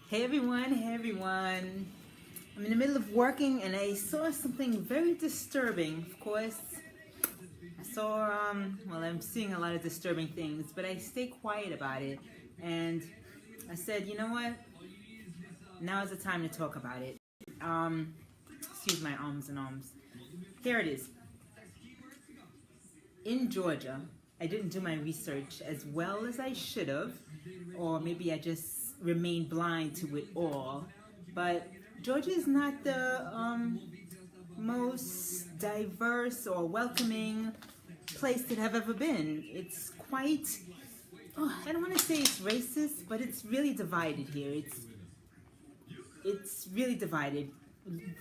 Hey everyone. I'm in the middle of working and I saw something very disturbing. Of course, I saw, I'm seeing a lot of disturbing things, but I stay quiet about it. And I said, you know what? Now is the time to talk about it. Excuse my ums and ums. Here it is. In Georgia, I didn't do my research as well as I should have, or maybe I just remained blind to it all. But Georgia is not the most diverse or welcoming place that I've ever been. It's quite, I don't want to say it's racist, but it's really divided here. It's really divided.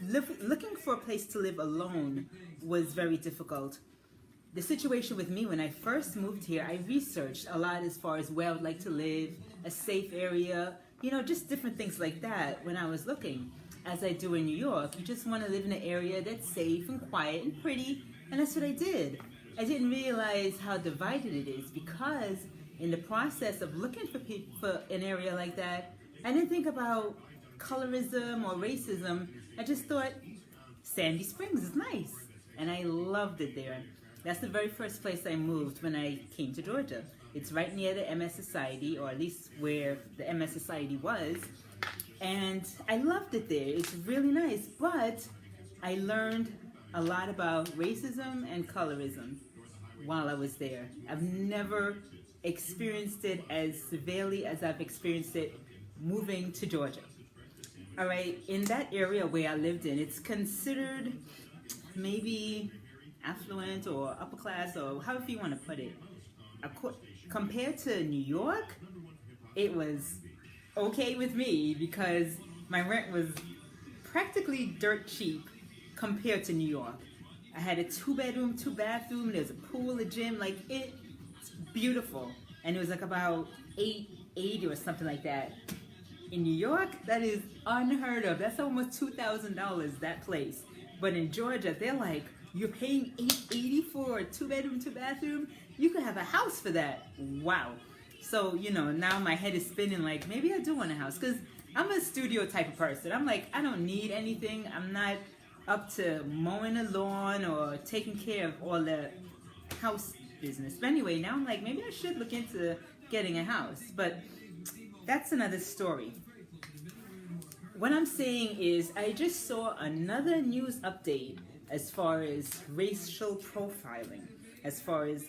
Looking for a place to live alone was very difficult. The situation with me when I first moved here, I researched a lot as far as where I would like to live, a safe area, just different things like that when I was looking. As I do in New York, you just want to live in an area that's safe and quiet and pretty, and that's what I did. I didn't realize how divided it is because in the process of looking for an area like that, I didn't think about colorism or racism. I just thought Sandy Springs is nice, and I loved it there. That's the very first place I moved when I came to Georgia. It's right near the MS Society, or at least where the MS Society was. And I loved it there. It's really nice. But I learned a lot about racism and colorism while I was there. I've never experienced it as severely as I've experienced it moving to Georgia. All right, in that area where I lived in, it's considered maybe affluent or upper class or however you want to put it. Compared to New York, it was okay with me because my rent was practically dirt cheap compared to New York. I had a 2-bedroom, 2-bathroom, there's a pool, a gym, it's beautiful. And it was about $880 or something like that. In New York, that is unheard of. That's almost $2,000, that place. But in Georgia, they're like, you're paying $880 for a 2-bedroom, 2-bathroom? You could have a house for that. Wow. So, now my head is spinning maybe I do want a house. Because I'm a studio type of person. I'm like, I don't need anything. I'm not up to mowing a lawn or taking care of all the house business. But anyway, now I'm like, maybe I should look into getting a house. But that's another story. What I'm saying is I just saw another news update as far as racial profiling, as far as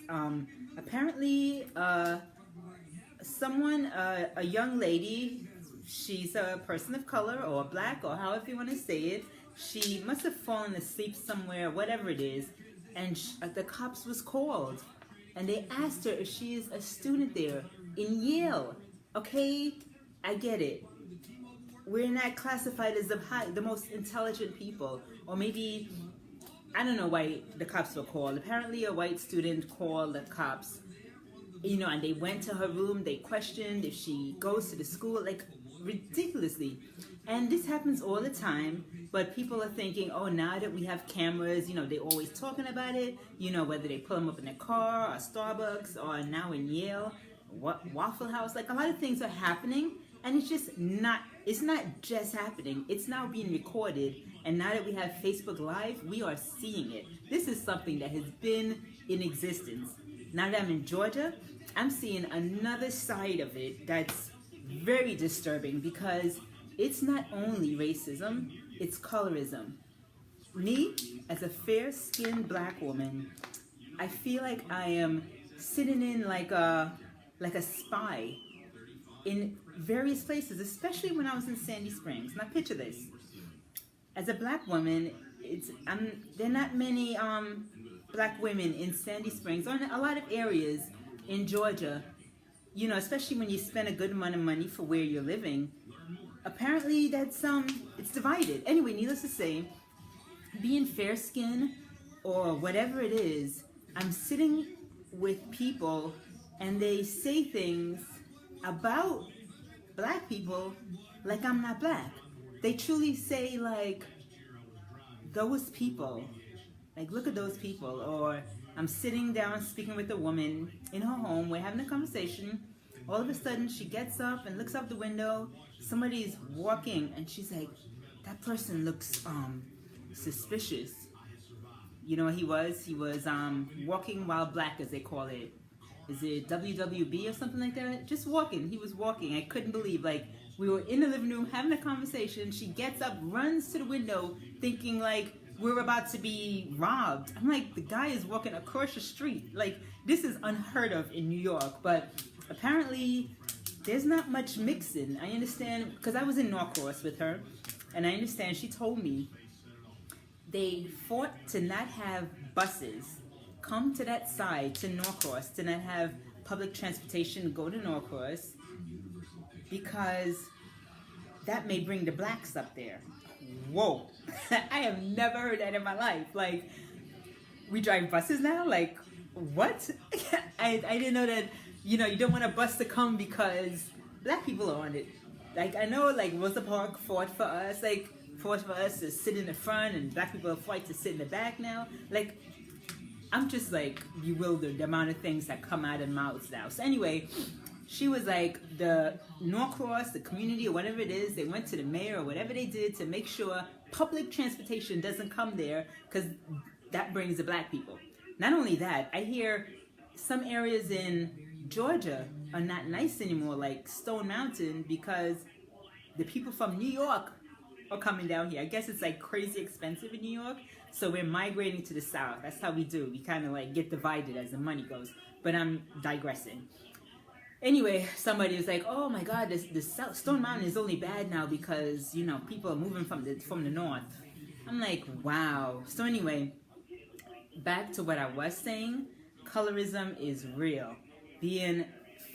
apparently a young lady, she's a person of color or black or however you want to say it, she must have fallen asleep somewhere, whatever it is, and the cops was called and they asked her if she is a student there in Yale. Okay, I get it. We're not classified as the most intelligent people, or maybe I don't know why the cops were called. Apparently a white student called the cops, and they went to her room, they questioned if she goes to the school, ridiculously. And this happens all the time, but people are thinking, oh, now that we have cameras, they're always talking about it, whether they pull them up in a car or Starbucks or now in Yale, Waffle House, a lot of things are happening. And it's not just happening, it's now being recorded. And now that we have Facebook Live, we are seeing it. This is something that has been in existence. Now that I'm in Georgia, I'm seeing another side of it that's very disturbing because it's not only racism, it's colorism. Me, as a fair-skinned black woman, I feel like I am sitting in like a spy in various places, especially when I was in Sandy Springs. Now picture this. As a black woman, there are not many black women in Sandy Springs or in a lot of areas in Georgia, especially when you spend a good amount of money for where you're living. Apparently that's it's divided. Anyway, needless to say, being fair-skinned or whatever it is, I'm sitting with people and they say things about black people like I'm not black. They truly say those people, look at those people. Or I'm sitting down speaking with a woman in her home, we're having a conversation, All of a sudden, she gets up and looks out the window. Somebody's walking, and she's like, that person looks suspicious. You know what he was? He was walking while black, as they call it. Is it WWB or something like that? Just walking. He was walking. I couldn't believe, like, we were in the living room having a conversation. She gets up, runs to the window, thinking like we're about to be robbed. I'm like, the guy is walking across the street. Like, this is unheard of in New York. But apparently, there's not much mixing. I understand, because I was in Norcross with her, and I understand she told me they fought to not have buses come to that side, to Norcross, to not have public transportation go to Norcross, because that may bring the blacks up there. Whoa. I have never heard that in my life. Like, we drive buses now? Like, what? I didn't know that, you know, you don't want a bus to come because black people are on it. Like, I know, like, Rosa Parks fought for us to sit in the front, and black people fight to sit in the back now. Like, I'm just, like, bewildered the amount of things that come out of mouths now. So anyway, she was like, the Norcross, the community, or whatever it is, they went to the mayor or whatever they did to make sure public transportation doesn't come there, because that brings the black people. Not only that, I hear some areas in Georgia are not nice anymore, like Stone Mountain, because the people from New York are coming down here. I guess it's like crazy expensive in New York, so we're migrating to the south. That's how we do. We kind of like get divided as the money goes. But I'm digressing. Anyway, somebody was like, "Oh my God, this South Stone Mountain is only bad now because, you know, people are moving from the north." I'm like, wow. So anyway, back to what I was saying. Colorism is real. Being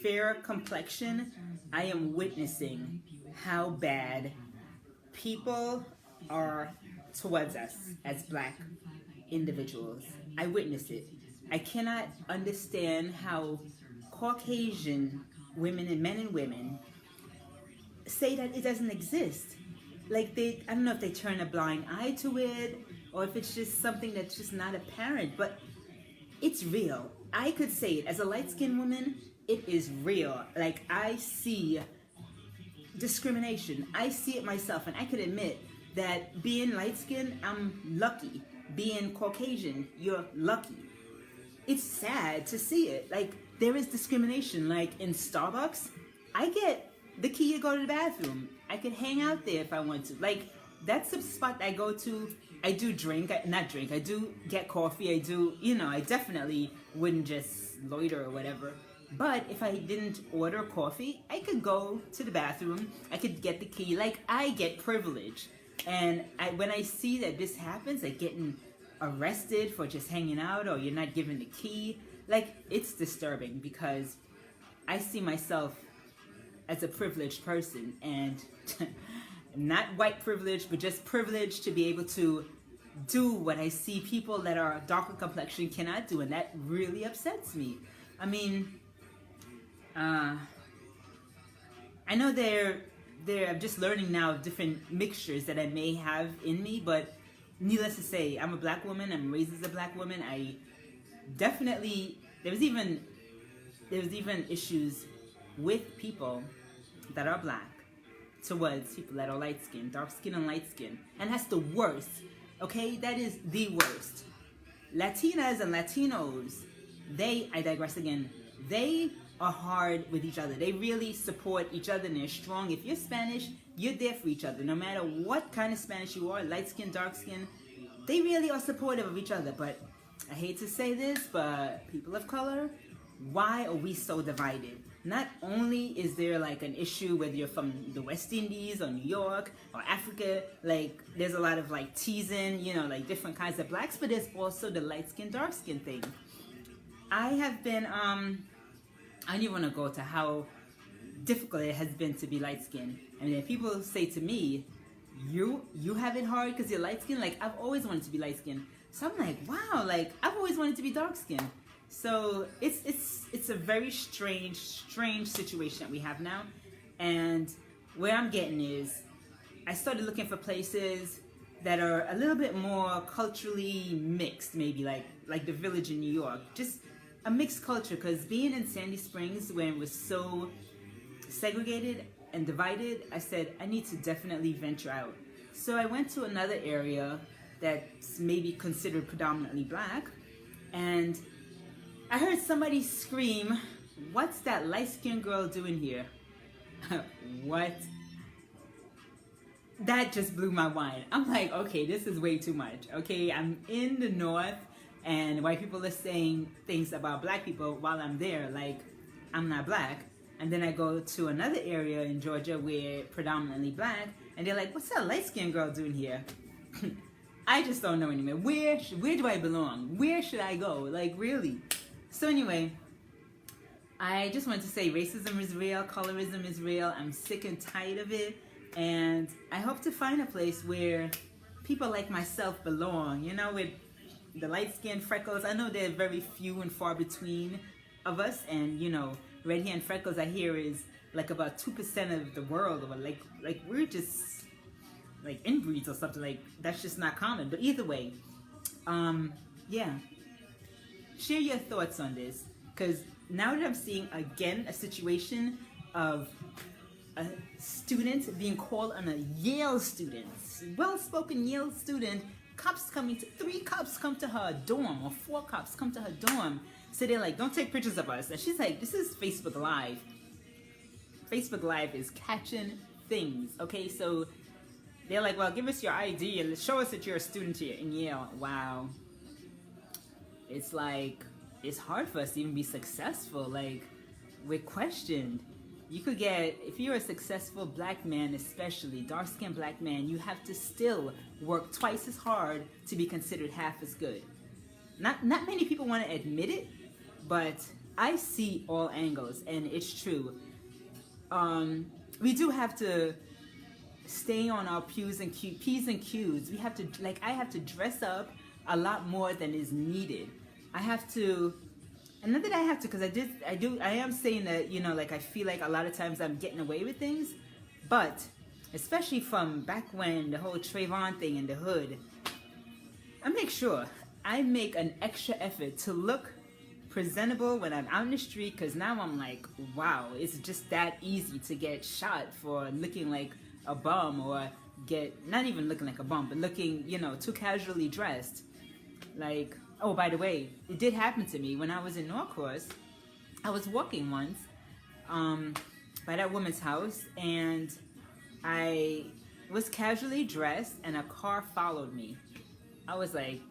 fair complexion, I am witnessing how bad people are towards us as black individuals. I witness it. I cannot understand how Caucasian women and men and women say that it doesn't exist. Like, I don't know if they turn a blind eye to it, or if it's just something that's just not apparent, but it's real. I could say it as a light-skinned woman, it is real. Like, I see discrimination. I see it myself, and I could admit that being light-skinned, I'm lucky. Being Caucasian, you're lucky. It's sad to see it. Like, there is discrimination. Like, in Starbucks, I get the key to go to the bathroom. I could hang out there if I want to. Like, that's the spot I go to. I do drink, I do get coffee. I do, you know, I definitely wouldn't just loiter or whatever. But if I didn't order coffee, I could go to the bathroom. I could get the key. Like, I get privilege. And when I see that this happens, like getting arrested for just hanging out, or you're not given the key, like, it's disturbing, because I see myself as a privileged person, and not white privilege, but just privilege to be able to do what I see people that are darker complexion cannot do, and that really upsets me. I mean, I know I'm just learning now of different mixtures that I may have in me, but needless to say, I'm a black woman. I'm raised as a black woman. I definitely, there was even issues with people that are black towards people that are light skinned, dark skin and light skin, and that's the worst. Okay, that is the worst. Latinas and Latinos, I digress again, they are hard with each other. They really support each other, and they're strong. If you're Spanish, you're there for each other. No matter what kind of Spanish you are, light skin, dark skin, they really are supportive of each other. But I hate to say this, but people of color, why are we so divided? Not only is there like an issue whether you're from the West Indies or New York or Africa, like there's a lot of like teasing, you know, like different kinds of blacks, but there's also the light skin, dark skin thing. I have been, I don't even want to go to how difficult it has been to be light skinned. I mean, if people say to me, you have it hard because you're light skinned, like I've always wanted to be light skinned. So I'm like, wow, like I've always wanted to be dark skinned. So it's a very strange situation that we have now. And where I'm getting is, I started looking for places that are a little bit more culturally mixed, maybe like the Village in New York. Just a mixed culture, because being in Sandy Springs when it was so segregated and divided, I said, I need to definitely venture out. So I went to another area that's maybe considered predominantly black, and I heard somebody scream, "What's that light-skinned girl doing here?" What? That just blew my mind. I'm like, okay, this is way too much. Okay, I'm in the North, and white people are saying things about black people while I'm there, like I'm not black. And then I go to another area in Georgia where predominantly black, and they're like, "What's that light-skinned girl doing here?" I just don't know anymore. Where do I belong? Where should I go? Like, really? So anyway, I just wanted to say racism is real, colorism is real. I'm sick and tired of it. And I hope to find a place where people like myself belong, you know, with the light skin, freckles. I know they're very few and far between of us. And, you know, red hair and freckles, I hear, is like about 2% of the world. Or like we're just like inbreeds or something. Like, that's just not common. But either way, yeah. Share your thoughts on this. Because now that I'm seeing, again, a situation of a student being called on a Yale student, well-spoken Yale student, 3 cops come to her dorm, or 4 cops come to her dorm. So they're like, "Don't take pictures of us." And she's like, "This is Facebook Live." Facebook Live is catching things, okay? So they're like, "Well, give us your ID and show us that you're a student here in Yale." Wow. It's like, it's hard for us to even be successful. Like, we're questioned. You could get, if you're a successful black man, especially dark-skinned black man, you have to still work twice as hard to be considered half as good. Not many people want to admit it, but I see all angles, and it's true. We do have to stay on our P's and Q's. We have to, like, I have to dress up a lot more than is needed. I have to, and not that I have to, because I am saying that, you know, like, I feel like a lot of times I'm getting away with things, but especially from back when the whole Trayvon thing in the hood, I make sure I make an extra effort to look presentable when I'm out in the street, because now I'm like, wow, it's just that easy to get shot for looking like a bum, or not even looking like a bum, but looking, you know, too casually dressed. Like, oh, by the way, it did happen to me when I was in Norcross. I was walking once by that woman's house, and I was casually dressed, and a car followed me. I was like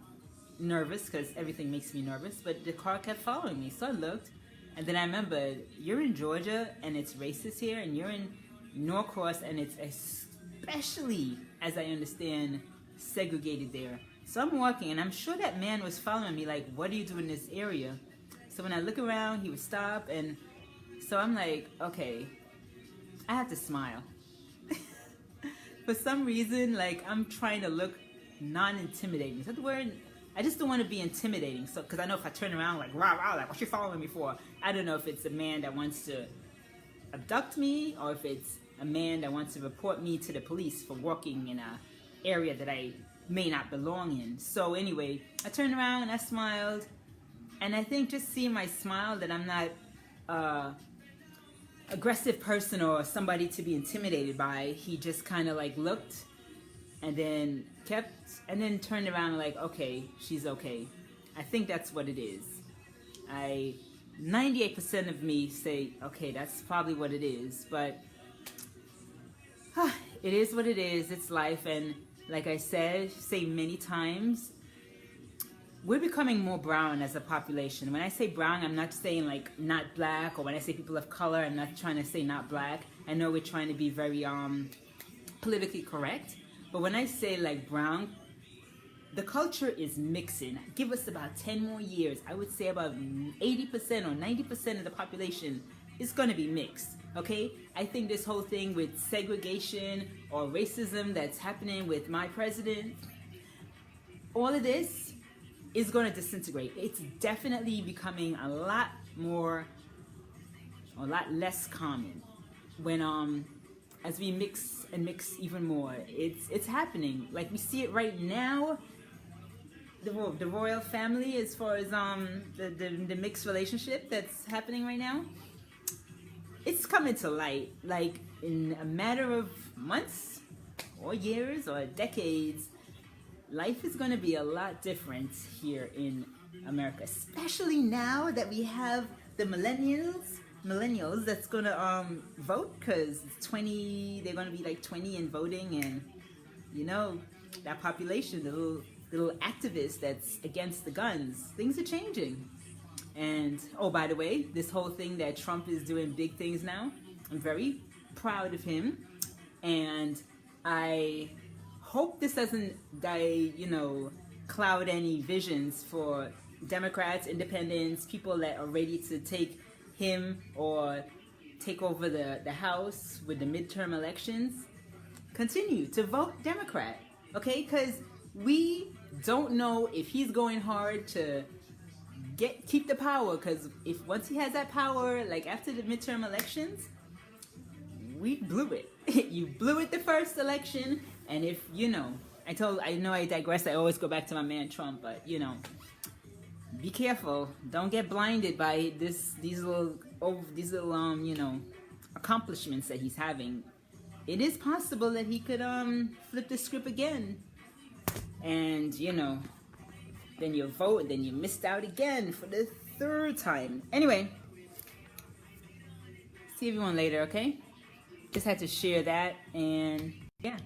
nervous, because everything makes me nervous, but the car kept following me. So I looked, and then I remembered, you're in Georgia and it's racist here, and you're in Norcross and it's especially, as I understand, segregated there. So I'm walking, and I'm sure that man was following me, like, what do you do in this area? So when I look around, he would stop, and so I'm like, okay, I have to smile. For some reason, like, I'm trying to look non-intimidating. Is that the word? I just don't want to be intimidating. So, because I know if I turn around, like, rah, rah, like, what you following me for? I don't know if it's a man that wants to abduct me, or if it's a man that wants to report me to the police for walking in an area that I may not belong in. So anyway, I turned around and I smiled, and I think just seeing my smile, that I'm not aggressive person or somebody to be intimidated by, he just kind of like looked, and then turned around like, okay, she's okay. I think that's what it is. 98% of me say, okay, that's probably what it is, but it is what it is. It's life. And like I say many times, we're becoming more brown as a population. When I say brown, I'm not saying like not black, or when I say people of color, I'm not trying to say not black. I know we're trying to be very politically correct, but when I say like brown, the culture is mixing. Give us about 10 more years. I would say about 80% or 90% of the population is going to be mixed, okay? I think this whole thing with segregation or racism that's happening with my president, all of this is going to disintegrate. It's definitely becoming a lot less common when as we mix even more. It's happening. Like, we see it right now. The royal family, as far as the mixed relationship that's happening right now, it's coming to light. Like in a matter of months or years or decades, life is going to be a lot different here in America, especially now that we have the millennials that's going to vote, because 20, they're going to be like 20 and voting, and you know, that population, the little activists that's against the guns, things are changing. And oh, by the way, this whole thing that Trump is doing big things now, I'm very proud of him, and I hope this doesn't cloud any visions for Democrats, independents, people that are ready to take him or take over the House with the midterm elections. Continue to vote Democrat, okay? Because we don't know if he's going hard to keep the power, because if once he has that power, like after the midterm elections, we blew it. You blew it the first election, and if I know I digress, I always go back to my man Trump, but be careful, don't get blinded by these little accomplishments that he's having. It is possible that he could flip the script again, and then you vote, and then you missed out again for the third time. Anyway, see everyone later, okay? Just had to share that, and yeah.